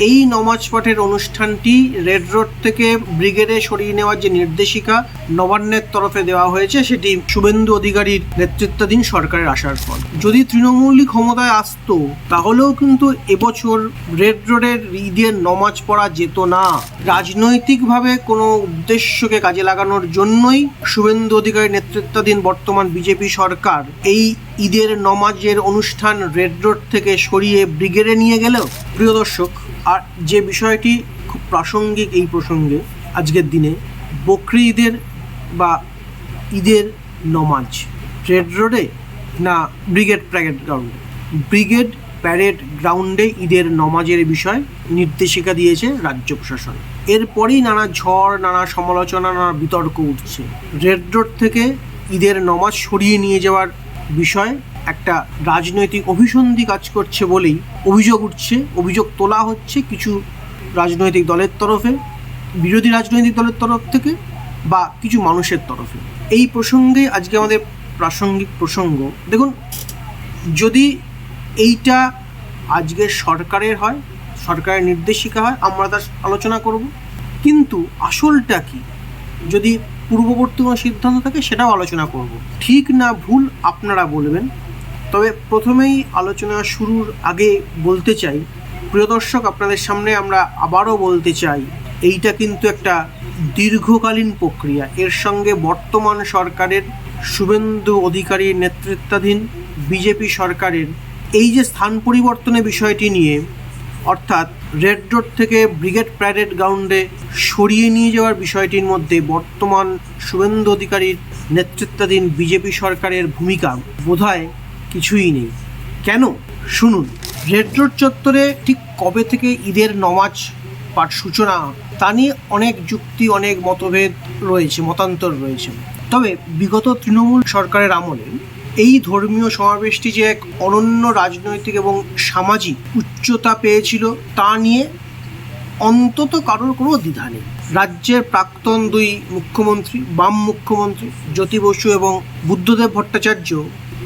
এই নমাজ পাঠের অনুষ্ঠানটি রেড রোড থেকে ব্রিগেডে সরিয়ে নেওয়ার যে নির্দেশিকা নবান্নের তরফে দেওয়া হয়েছে সেটি শুভেন্দু অধিকারীর নেতৃত্বাধীন সরকারের আসার পর। যদি তৃণমূলই ক্ষমতায় আসতো তাহলেও কিন্তু এবছর রেড রোডের ঈদের নমাজ পড়া যেত না। রাজনৈতিকভাবে কোনো উদ্দেশ্যকে কাজে লাগানোর জন্যই শুভেন্দু অধিকারীর নেতৃত্বাধীন বর্তমান বিজেপি সরকার এই ঈদের নমাজের অনুষ্ঠান রেড রোড থেকে সরিয়ে ব্রিগেডে নিয়ে গেলেও। প্রিয় দর্শক, আর যে বিষয়টি খুব প্রাসঙ্গিক এই প্রসঙ্গে আজকের দিনে, বকরি ঈদের বা ঈদের নমাজ রেড রোডে না ব্রিগেড প্যারেড গ্রাউন্ডে? ব্রিগেড প্যারেড গ্রাউন্ডে ঈদের নমাজের বিষয় নির্দেশিকা দিয়েছে রাজ্য প্রশাসন। এরপরই নানা ঝড়, নানা সমালোচনা, নানা বিতর্ক উঠছে। রেড রোড থেকে ঈদের নমাজ সরিয়ে নিয়ে যাওয়ার বিষয় একটা রাজনৈতিক অভিসন্ধি কাজ করছে বলেই অভিযোগ উঠছে, অভিযোগ তোলা হচ্ছে কিছু রাজনৈতিক দলের তরফে, বিরোধী রাজনৈতিক দলের তরফ থেকে বা কিছু মানুষের তরফে। এই প্রসঙ্গে আজকে আমাদের প্রাসঙ্গিক প্রসঙ্গ। দেখুন, যদি এইটা আজকের সরকারের হয়, সরকারের নির্দেশিকা হয়, আমরা তার আলোচনা করব, কিন্তু আসলটা কি যদি পূর্ববর্তী কোনো সিদ্ধান্ত থাকে সেটাও আলোচনা করব। ঠিক না ভুল আপনারা বলবেন। তবে প্রথমেই আলোচনা শুরুর আগে বলতে চাই, প্রিয় দর্শক, আপনাদের সামনে আমরা আবারও বলতে চাই, এইটা কিন্তু একটা দীর্ঘকালীন প্রক্রিয়া। এর সঙ্গে বর্তমান সরকারের শুভেন্দু অধিকারীর নেতৃত্বাধীন বিজেপি সরকারের এই যে স্থান পরিবর্তনের বিষয়টি নিয়ে, অর্থাৎ রেড রোড থেকে ব্রিগেড প্যারেড গ্রাউন্ডে সরিয়ে নিয়ে যাওয়ার বিষয়টির মধ্যে বর্তমান শুভেন্দু অধিকারীর নেতৃত্বাধীন বিজেপি সরকারের ভূমিকা বোধহয় কিছুই নেই। কেন শুনুন। রেড রোড চত্বরে ঠিক কবে থেকে ঈদের নমাজ পাঠ সূচনা তা নিয়ে অনেক যুক্তি, অনেক মতভেদ রয়েছে, মতান্তর রয়েছে। তবে বিগত তৃণমূল সরকারের আমলে এই ধর্মীয় সমাবেশটি যে এক অনন্য রাজনৈতিক এবং সামাজিক উচ্চতা পেয়েছিল তা নিয়ে অন্তত কারোর কোনো দ্বিধা নেই। রাজ্যের প্রাক্তন দুই মুখ্যমন্ত্রী, বাম মুখ্যমন্ত্রী জ্যোতি বসু এবং বুদ্ধদেব ভট্টাচার্য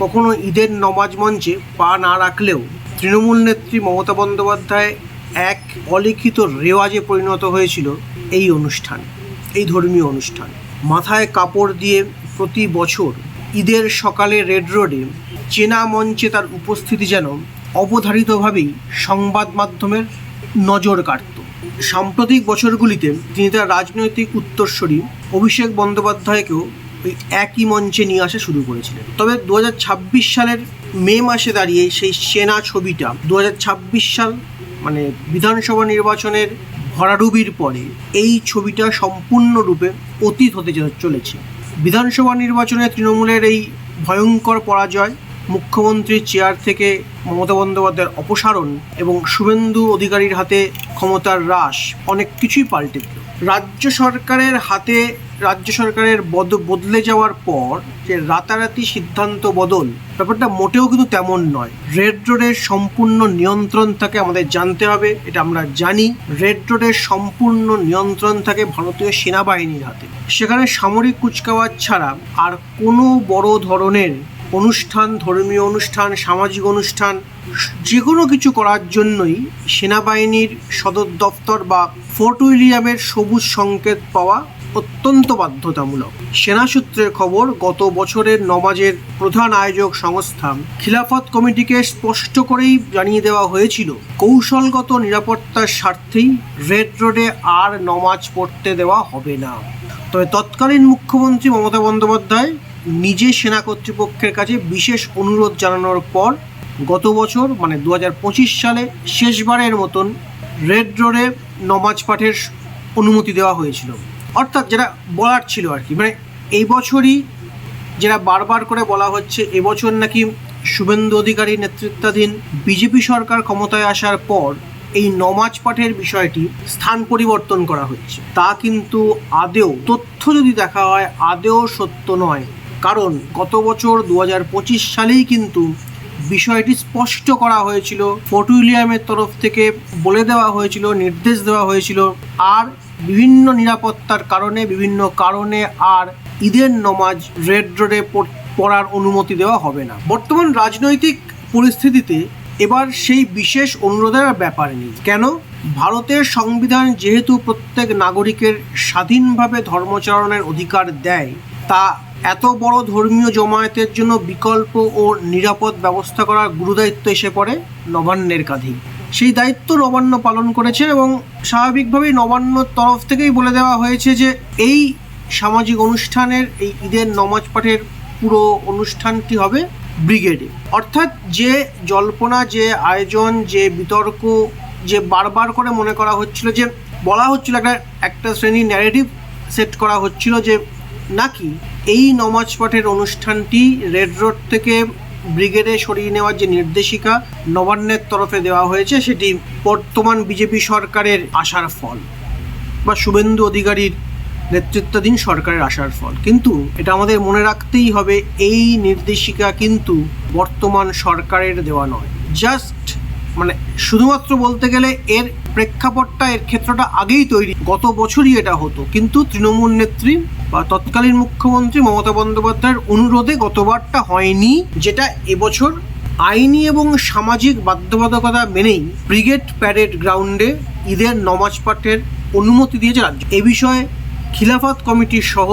কখনো ঈদের নমাজ মঞ্চে পা না রাখলেও তৃণমূল নেত্রী মমতা বন্দ্যোপাধ্যায় এক অলিখিত রেওয়াজে পরিণত হয়েছিল এই অনুষ্ঠান, এই ধর্মীয় অনুষ্ঠান। মাথায় কাপড় দিয়ে প্রতি বছর ঈদের সকালে রেড রোডে চেনা মঞ্চে তার উপস্থিতি যেন অবধারিতভাবেই সংবাদ মাধ্যমের নজর কাড়ত। সাম্প্রতিক বছরগুলিতে তিনি তার রাজনৈতিক উত্তরসূরি অভিষেক বন্দ্যোপাধ্যায়কেও ওই একই মঞ্চে নিয়ে আসা শুরু করেছিলেন। তবে 2026 সালের মে মাসে দাঁড়িয়ে সেই চেনা ছবিটা 2026 সাল মানে বিধানসভা নির্বাচনের ভরাডুবির পরে এই ছবিটা সম্পূর্ণরূপে অতীত হতে চলেছে। বিধানসভা নির্বাচনে তৃণমূলের এই ভয়ঙ্কর পরাজয়, মুখ্যমন্ত্রীর চেয়ার থেকে মমতা বন্দ্যোপাধ্যায়ের অপসারণ এবং শুভেন্দু অধিকারীর হাতে ক্ষমতার হ্রাস অনেক কিছুই পাল্টে দিল। রাজ্য সরকারের বদলে যাওয়ার পর যে রাতারাতি সিদ্ধান্ত বদল, ব্যাপারটা মোটেও কিন্তু তেমন নয়। রেড রোডের সম্পূর্ণ নিয়ন্ত্রণ থাকে, আমাদের জানতে হবে, এটা আমরা জানি, রেড রোডের সম্পূর্ণ নিয়ন্ত্রণ থাকে ভারতীয় সেনাবাহিনীর হাতে। সেখানে সামরিক কুচকাওয়াজ ছাড়া আর কোনো বড় ধরনের অনুষ্ঠান, ধর্মীয় অনুষ্ঠান, সামাজিক অনুষ্ঠান, যে কোনো কিছু করার জন্যই সেনাবাহিনীর সদর দপ্তর বা ফোর্ট উইলিয়ামের সবুজ সংকেত পাওয়া অত্যন্ত বাধ্যতামূলক। সেনা সূত্রের খবর, গত বছরের নমাজের প্রধান আয়োজক সংস্থা খিলাফত কমিটিকে স্পষ্ট করেই জানিয়ে দেওয়া হয়েছিল কৌশলগত নিরাপত্তার স্বার্থেই রেড রোডে আর নমাজ পড়তে দেওয়া হবে না। তবে তৎকালীন মুখ্যমন্ত্রী মমতা বন্দ্যোপাধ্যায় নিজে সেনা কর্তৃপক্ষের কাছে বিশেষ অনুরোধ জানানোর পর গত বছর মানে 2025 সালে শেষবারের মতন রেড রোডে নমাজ পাঠের অনুমতি দেওয়া হয়েছিল। অর্থাৎ যেটা বলার ছিল আর কি, মানে এই বছরই যেটা বারবার করে বলা হচ্ছে, এবছর নাকি শুভেন্দু অধিকারী নেতৃত্বাধীন বিজেপি সরকার ক্ষমতায় আসার পর এই নমাজ পাঠের বিষয়টি স্থান পরিবর্তন করা হচ্ছে। তা কিন্তু আদেও, তথ্য যদি দেখা হয়, আদেও সত্য নয়। কারণ গত বছর 2025 সালেই কিন্তু বিষয়টি স্পষ্ট করা হয়েছিল, ফোর্ট উইলিয়ামের তরফ থেকে বলে দেওয়া হয়েছিল, নির্দেশ দেওয়া হয়েছিল, আর বিভিন্ন নিরাপত্তার কারণে, বিভিন্ন কারণে আর ঈদের নমাজ রেড রোডে পড়ার অনুমতি দেওয়া হবে না। বর্তমান রাজনৈতিক পরিস্থিতিতে এবার সেই বিশেষ অনুরোধের ব্যাপার নেই। কেন? ভারতের সংবিধান যেহেতু প্রত্যেক নাগরিকের স্বাধীনভাবে ধর্মচারণের অধিকার দেয়, তা এত বড় ধর্মীয় জমায়েতের জন্য বিকল্প ও নিরাপদ ব্যবস্থা করার গুরুদায়িত্ব এসে পড়ে নবান্নের কাঁধেই। সেই দায়িত্ব নবান্ন পালন করেছে এবং স্বাভাবিকভাবেই নবান্নর তরফ থেকেই বলে দেওয়া হয়েছে যে এই সামাজিক অনুষ্ঠানের, এই ঈদের নামাজ পাঠের পুরো অনুষ্ঠানটি হবে ব্রিগেডে। অর্থাৎ যে জল্পনা, যে আয়োজন, যে বিতর্ক, যে বারবার করে মনে করা হচ্ছিল, যে বলা হচ্ছিল, একটা শ্রেণীর ন্যারেটিভ সেট করা হচ্ছিল যে নাকি এই নামাজ পাঠের অনুষ্ঠানটি রেড রোড থেকে ব্রিগেডে সরিয়ে নেওয়ার যে নির্দেশিকা নবান্নের তরফে দেওয়া হয়েছে সেটি বর্তমান বিজেপি সরকারের আশার ফল বা শুভেন্দু অধিকারীর নেতৃত্বাধীন সরকারের আশার ফল। কিন্তু এটা আমাদের মনে রাখতেই হবে, এই নির্দেশিকা কিন্তু বর্তমান সরকারের দেওয়া নয়। জাস্ট শুধুমাত্র বলতে গেলে এর প্রেক্ষাপটটা, এর ক্ষেত্রটা আগেই তৈরি, গত বছরই এটা হতো, কিন্তু তৃণমূল নেত্রী বা তৎকালীন মুখ্যমন্ত্রী মমতা বন্দ্যোপাধ্যায়ের অনুরোধে গতবারটা হয়নি, যেটা এবছর আইনি এবং সামাজিক বাধ্যবাধকতা মেনেই ব্রিগেড প্যারেড গ্রাউন্ডে ঈদের নামাজ পাঠের অনুমতি দিয়েছে রাজ্য। এ বিষয়ে খিলাফত কমিটি সহ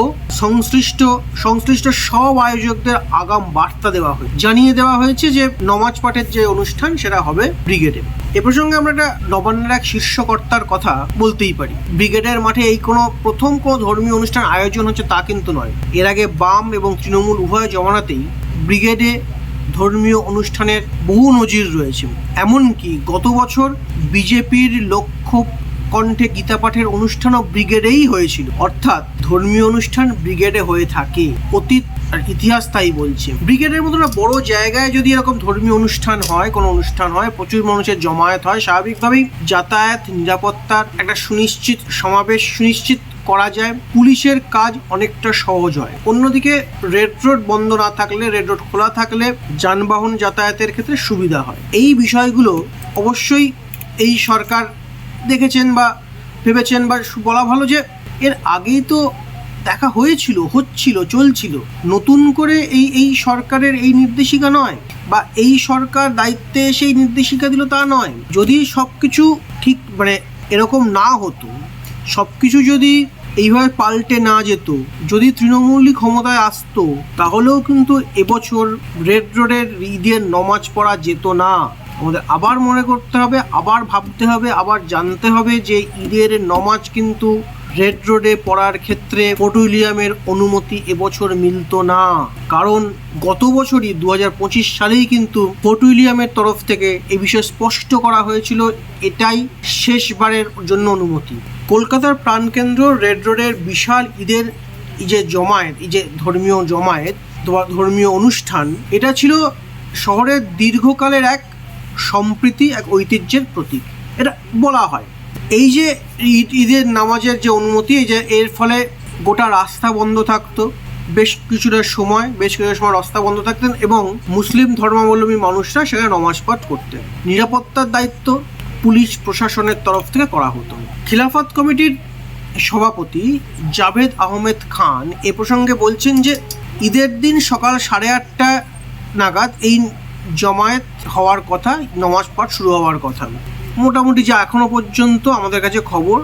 সংশ্লিষ্ট সব আয়োজকদের আগাম বার্তা দেওয়া হয়েছে, জানিয়ে দেওয়া হয়েছে যে নামাজ পাঠের যে অনুষ্ঠান সেটা হবে ব্রিগেডে। এ প্রসঙ্গে আমরা একটা নবান্নের এক শীর্ষকর্তার কথা বলতেই পারি। ব্রিগেডের মাঠে এই প্রথম কোনো ধর্মীয় অনুষ্ঠান আয়োজন হচ্ছে তা কিন্তু নয়। এর আগে বাম এবং তৃণমূল উভয় জমানাতেই ব্রিগেডে ধর্মীয় অনুষ্ঠানের বহু নজির রয়েছে। এমনকি গত বছর বিজেপির লক্ষ্য কণ্ঠে গীতা পাঠের অনুষ্ঠানও ব্রিগেডেই হয়েছিল। অর্থাৎ ধর্মীয় অনুষ্ঠান ব্রিগেডে হয়ে থাকে, অতীত আর ইতিহাস তাই বলছে। ব্রিগেডের মতো একটা বড় জায়গায় যদি এরকম ধর্মীয় অনুষ্ঠান হয়, কোনো অনুষ্ঠান হয়, প্রচুর মানুষের জমায়েত হয়, স্বাভাবিকভাবেই যাতায়াত, নিরাপত্তার একটা সমাবেশ সুনিশ্চিত করা যায়। পুলিশের কাজ অনেকটা সহজ হয়। অন্যদিকে রেড রোড বন্ধ না থাকলে, রেড রোড খোলা থাকলে যানবাহন যাতায়াতের ক্ষেত্রে সুবিধা হয়। এই বিষয়গুলো অবশ্যই এই সরকার দেখেছেন বা ভেবেছেন, বা বলা ভালো যে এর আগেই তো দেখা হয়েছিল, চলছিল। নতুন করে এই সরকারের এই নির্দেশিকা নয়, বা এই সরকার দায়িত্বে সেই নির্দেশিকা দিল তা নয়। যদি সব কিছু ঠিক এরকম না হতো, সব কিছু যদি এইভাবে পাল্টে না যেত, যদি তৃণমূলই ক্ষমতায় আসতো, তাহলেও কিন্তু এবছর রেড রোডের ঈদের নামাজ পড়া যেত না। আমাদের আবার মনে করতে হবে, আবার ভাবতে হবে, আবার জানতে হবে যে ঈদের নামাজ কিন্তু রেড রোডে পড়ার ক্ষেত্রে ফোর্ট উইলিয়ামের অনুমতি এবছর মিলত না। কারণ গত বছরই 2025 সালেই কিন্তু ফোর্ট উইলিয়ামের তরফ থেকে এ বিষয়ে স্পষ্ট করা হয়েছিল এটাই শেষবারের জন্য অনুমতি। কলকাতার প্রাণকেন্দ্র রেড রোডের বিশাল ঈদের যে জমায়েত, এই যে ধর্মীয় জমায়েত, ধর্মীয় অনুষ্ঠান, এটা ছিল শহরের দীর্ঘকালের এক সম্প্রীতি, এক ঐতিহ্যের প্রতীক এটা বলা হয়। এই যে ঈদের নামাজের যে অনুমতি, এই যে এর ফলে গোটা রাস্তা বন্ধ থাকতো, বেশ কিছুটা সময় রাস্তা বন্ধ থাকতেন এবং মুসলিম ধর্মাবলম্বী মানুষরা সেখানে নামাজ পাঠ করতেন। নিরাপত্তার দায়িত্ব পুলিশ প্রশাসনের তরফ থেকে করা হতো। খিলাফত কমিটির সভাপতি জাভেদ আহমেদ খান এ প্রসঙ্গে বলছেন যে ঈদের দিন সকাল 8:30 নাগাদ এই জমায়েত হওয়ার কথা, নামাজ পাঠ শুরু হওয়ার কথা। মোটামুটি যা এখনো পর্যন্ত আমাদের কাছে খবর,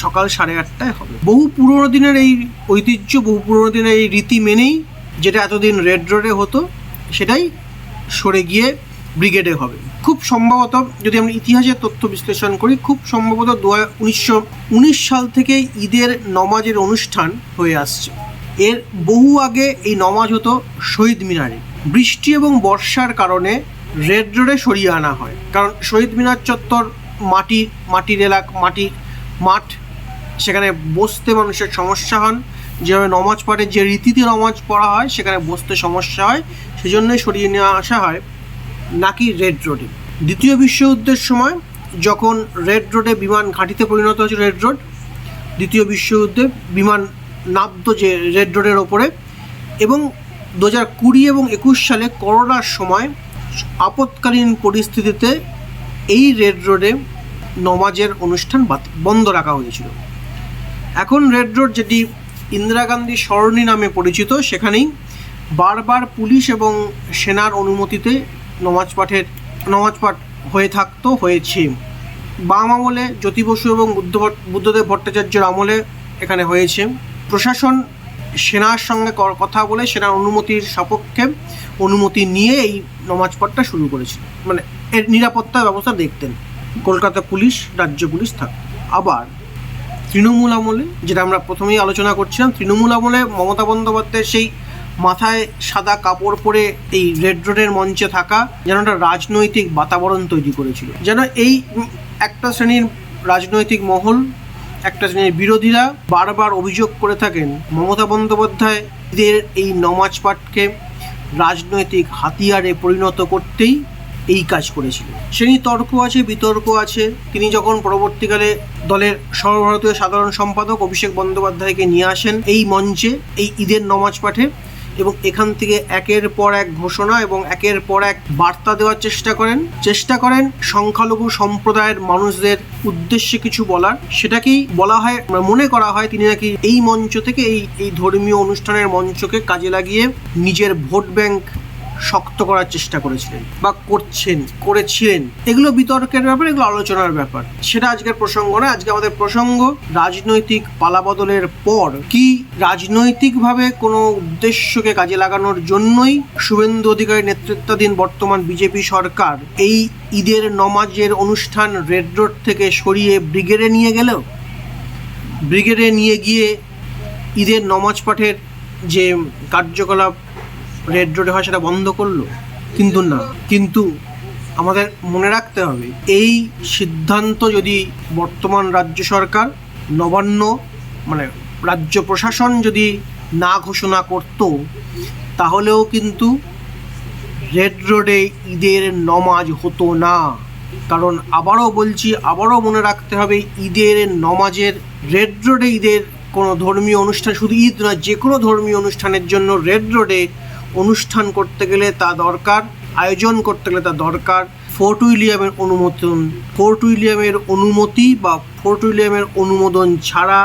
সকাল 8:30 হবে। বহু পুরোনো দিনের এই ঐতিহ্য, বহু পুরোনো দিনের এই রীতি মেনেই যেটা এতদিন রেড রোডে হতো, সেটাই সরে গিয়ে ব্রিগেডে হবে। খুব সম্ভবত, যদি আমরা ইতিহাসের তথ্য বিশ্লেষণ করি, খুব সম্ভবত 1919 সাল থেকে ঈদের নমাজের অনুষ্ঠান হয়ে আসছে। এর বহু আগে এই নমাজ হতো শহীদ মিনারে। বৃষ্টি এবং বর্ষার কারণে রেড রোডে সরিয়ে আনা হয়, কারণ শহীদ মিনার চত্বর মাটির মাঠ, সেখানে বসতে মানুষের সমস্যা হন। যেভাবে নমাজ পাঠের যে রীতিতে নমাজ পড়া হয় সেখানে বসতে সমস্যা হয়, সেজন্যই সরিয়ে নিয়ে আসা হয় নাকি রেড রোডে। দ্বিতীয় বিশ্বযুদ্ধের সময় যখন রেড রোডে বিমান ঘাঁটিতে পরিণত হয়েছিল রেড রোড, দ্বিতীয় বিশ্বযুদ্ধে বিমান নামতো যে রেড রোডের ওপরে, এবং 2020 এবং 21 সালে করোনার সময় আপৎকালীন পরিস্থিতিতে এই রেড রোডে নমাজের অনুষ্ঠান বন্ধ রাখা হয়েছিল। এখন রেড রোড, যেটি ইন্দিরা গান্ধী সরণি নামে পরিচিত, সেখানেই বারবার পুলিশ এবং সেনার অনুমতিতে নমাজ পাঠের নামাজ পাঠ হয়ে থাকতো, হয়েছে। বাম আমলে জ্যোতি বসু এবং বুদ্ধদেব ভট্টাচার্যের আমলে এখানে হয়েছে। প্রশাসন সেনার সঙ্গে কথা বলে সেনার অনুমতির সপক্ষে অনুমতি নিয়ে এই নামাজ পাঠটা শুরু করেছিল, মানে এর নিরাপত্তা ব্যবস্থা দেখতেন। কলকাতা পুলিশ, রাজ্য পুলিশ থাকত। আবার তৃণমূল আমলে, যেটা আমরা প্রথমেই আলোচনা করছিলাম, তৃণমূল আমলে মমতা বন্দ্যোপাধ্যায়ের সেই মাথায় সাদা কাপড় পরে এই রেড রোডের মঞ্চে থাকা যেন একটা রাজনৈতিক বাতাবরণ তৈরি করেছিল, যেন এই একটা শ্রেণীর রাজনৈতিক মহল, একটা শ্রেণীর বিরোধীরা বারবার অভিযোগ করে থাকেন মমতা বন্দ্যোপাধ্যায়দের এই নামাজ পাঠকে রাজনৈতিক হাতিয়ারে পরিণত করতেই এই কাজ করেছিল। সে নিয়ে তর্ক আছে, বিতর্ক আছে। তিনি যখন পরবর্তীকালে দলের সর্বভারতীয় সাধারণ সম্পাদক অভিষেক বন্দ্যোপাধ্যায়কে নিয়ে আসেন এই মঞ্চে এই ঈদের নামাজ পাঠে, এবং এখান থেকে একের পর এক ঘোষণা এবং একের পর এক বার্তা দেওয়ার চেষ্টা করেন সংখ্যালঘু সম্প্রদায়ের মানুষদের উদ্দেশ্যে কিছু বলার, সেটাকেই বলা হয়, মনে করা হয় তিনি নাকি এই মঞ্চ থেকে এই ধর্মীয় অনুষ্ঠানের মঞ্চকে কাজে লাগিয়ে নিজের ভোট ব্যাংক শক্ত করার চেষ্টা করেছিলেন বা করেছিলেন। এগুলো বিতর্কের ব্যাপার, এগুলো আলোচনার ব্যাপার, সেটা আজকের প্রসঙ্গ না। আজকে আমাদের প্রসঙ্গ রাজনৈতিক পালাবদলের পর কি রাজনৈতিকভাবে কোনো উদ্দেশ্যকে কাজে লাগানোর জন্যই শুভেন্দু অধিকারী নেতৃত্বাধীন বর্তমান বিজেপি সরকার এই ঈদের নমাজের অনুষ্ঠান রেড রোড থেকে সরিয়ে ব্রিগেডে নিয়ে গেল। ব্রিগেডে নিয়ে গিয়ে ঈদের নমাজ পাঠের যে কার্যকলাপ রেড রোডে হয় সেটা বন্ধ করলো। কিন্তু আমাদের মনে রাখতে হবে, এই সিদ্ধান্ত যদি বর্তমান রাজ্য সরকার, নবান্ন মানে রাজ্য প্রশাসন যদি না ঘোষণা করত, তাহলেও কিন্তু রেড রোডে ঈদের নমাজ হতো না। কারণ আবারও মনে রাখতে হবে, ঈদের নমাজের রেড রোডে ঈদের কোনো ধর্মীয় অনুষ্ঠান, শুধু ঈদ নয়, যে কোনো ধর্মীয় অনুষ্ঠানের জন্য রেড রোডে অনুষ্ঠান করতে গেলে তা দরকার, আয়োজন করতে গেলে তা দরকার ফোর্ট উইলিয়ামের অনুমতি বা ফোর্ট উইলিয়ামের অনুমোদন ছাড়া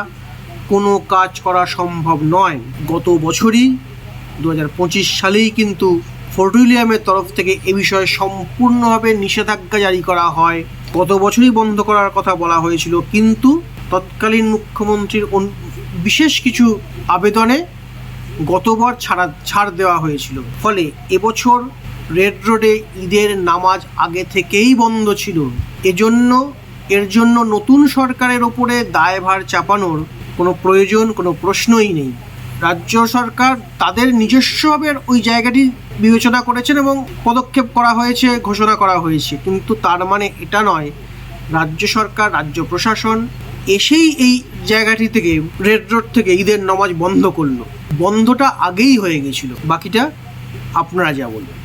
কোনো কাজ করা সম্ভব নয়। গত বছরই 2025 সালেই কিন্তু ফোর্ট উইলিয়ামের তরফ থেকে এ বিষয়ে সম্পূর্ণভাবে নিষেধাজ্ঞা জারি করা হয়। গত বছরই বন্ধ করার কথা বলা হয়েছিল, কিন্তু তৎকালীন মুখ্যমন্ত্রীর বিশেষ কিছু আবেদনে গতবার ছাড় দেওয়া হয়েছিল। ফলে এবছর রেড রোডে ঈদের নামাজ আগে থেকেই বন্ধ ছিল। এর জন্য নতুন সরকারের ওপরে দায়ভার চাপানোর কোনো প্রশ্নই নেই। রাজ্য সরকার তাদের নিজস্বভাবে ওই জায়গাটি বিবেচনা করেছেন এবং পদক্ষেপ করা হয়েছে, ঘোষণা করা হয়েছে, কিন্তু তার মানে এটা নয় রাজ্য সরকার, রাজ্য প্রশাসন এসেই এই জায়গাটি থেকে রেড রোড থেকে ঈদের নামাজ বন্ধ করলো। বন্ধটা আগেই হয়ে গেছিল, বাকিটা আপনারা যা বলবেন।